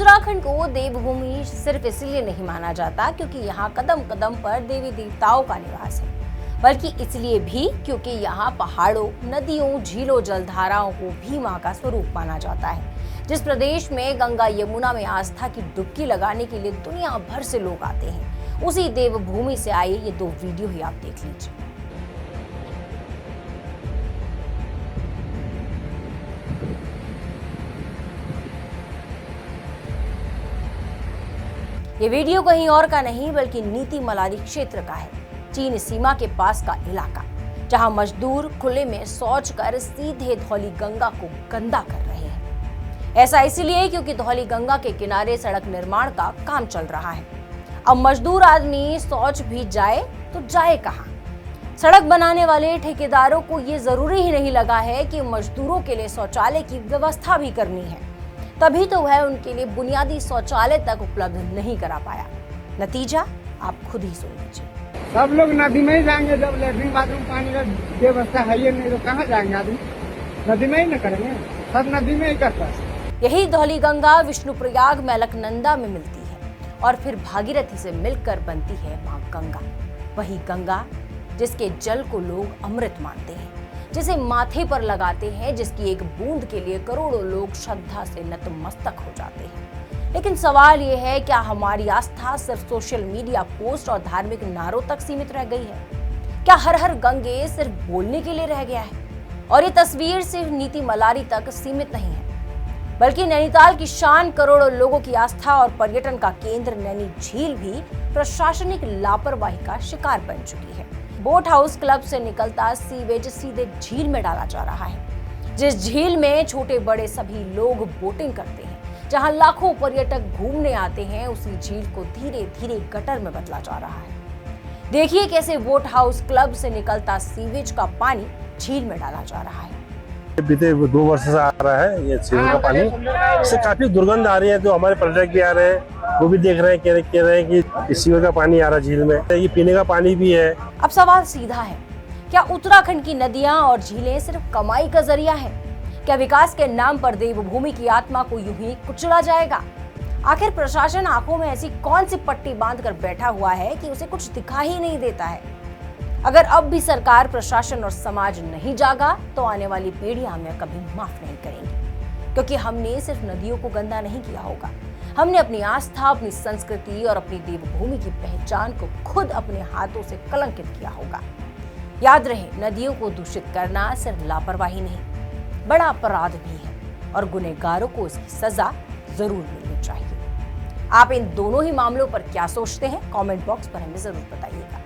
उत्तराखंड को देवभूमि सिर्फ इसलिए नहीं माना जाता क्योंकि यहाँ कदम कदम पर देवी देवताओं का निवास है, बल्कि इसलिए भी क्योंकि यहाँ पहाड़ों, नदियों, झीलों, जलधाराओं को भी मां का स्वरूप माना जाता है। जिस प्रदेश में गंगा यमुना में आस्था की डुबकी लगाने के लिए दुनिया भर से लोग आते हैं, उसी देवभूमि से आए ये दो वीडियो ही आप देख लीजिए। ये वीडियो कहीं और का नहीं बल्कि नीति मलारी क्षेत्र का है, चीन सीमा के पास का इलाका, जहां मजदूर खुले में शौच कर सीधे धौली गंगा को गंदा कर रहे हैं। ऐसा इसलिए क्योंकि धौली गंगा के किनारे सड़क निर्माण का काम चल रहा है। अब मजदूर आदमी शौच भी जाए तो जाए कहां? सड़क बनाने वाले ठेकेदारों को ये जरूरी ही नहीं लगा है कि मजदूरों के लिए शौचालय की व्यवस्था भी करनी है, तभी तो वह उनके लिए बुनियादी शौचालय तक उपलब्ध नहीं करा पाया। नतीजा आप खुद ही सुन लीजिए। सब लोग नदी में ही जाएंगे, जब लेटरिन बाथरूम पानी का व्यवस्था है ही नहीं तो कहाँ जाएंगे आदमी? नदी में ही न करेंगे, सब नदी में ही करता है। यही धौली गंगा विष्णुप्रयाग में अलकनंदा में मिलती है और फिर भागीरथी से मिलकर बनती है मां गंगा। वही गंगा जिसके जल को लोग अमृत मानते हैं, जिसे माथे पर लगाते हैं, जिसकी एक बूंद के लिए करोड़ों लोग श्रद्धा से नतमस्तक हो जाते हैं। लेकिन सवाल यह है, क्या हमारी आस्था सिर्फ सोशल मीडिया पोस्ट और धार्मिक नारों तक सीमित रह गई है? क्या हर हर गंगे सिर्फ बोलने के लिए रह गया है? और ये तस्वीर सिर्फ नीति मलारी तक सीमित नहीं है, बल्कि नैनीताल की शान, करोड़ों लोगों की आस्था और पर्यटन का केंद्र नैनी झील भी प्रशासनिक लापरवाही का शिकार बन चुकी है। बोट हाउस क्लब से निकलता सीवेज सीधे झील में डाला जा रहा है। जिस झील में छोटे बड़े सभी लोग बोटिंग करते हैं, जहां लाखों पर्यटक घूमने आते हैं, उसी झील को धीरे धीरे गटर में बदला जा रहा है। देखिए कैसे बोट हाउस क्लब से निकलता सीवेज का पानी झील में डाला जा रहा है। बीते 2 वर्ष से आ रहा है ये झील का पानी, इससे काफी दुर्गंध आ रही है। तो हमारे पर्यटक भी आ रहे हैं, वो भी देख रहे हैं, कह रहे हैं कि सीवर का पानी आ रहा है झील में, ये पीने का पानी भी है। अब सवाल सीधा है, क्या उत्तराखंड की नदियां और झीलें सिर्फ कमाई का जरिया है? क्या विकास के नाम पर देवभूमि की आत्मा को यूं ही कुचला जाएगा? आखिर प्रशासन आंखों में ऐसी कौन सी पट्टी बांधकर बैठा हुआ है कि उसे कुछ दिखाई ही नहीं देता है? अगर अब भी सरकार, प्रशासन और समाज नहीं जागा तो आने वाली पीढ़ियां हमें कभी माफ नहीं करेंगी, क्योंकि हमने सिर्फ नदियों को गंदा नहीं किया होगा, हमने अपनी आस्था, अपनी संस्कृति और अपनी देवभूमि की पहचान को खुद अपने हाथों से कलंकित किया होगा। याद रहे, नदियों को दूषित करना सिर्फ लापरवाही नहीं, बड़ा अपराध भी है और गुनहगारों को इसकी सजा जरूर मिलनी चाहिए। आप इन दोनों ही मामलों पर क्या सोचते हैं? कमेंट बॉक्स पर हमें जरूर बताइएगा।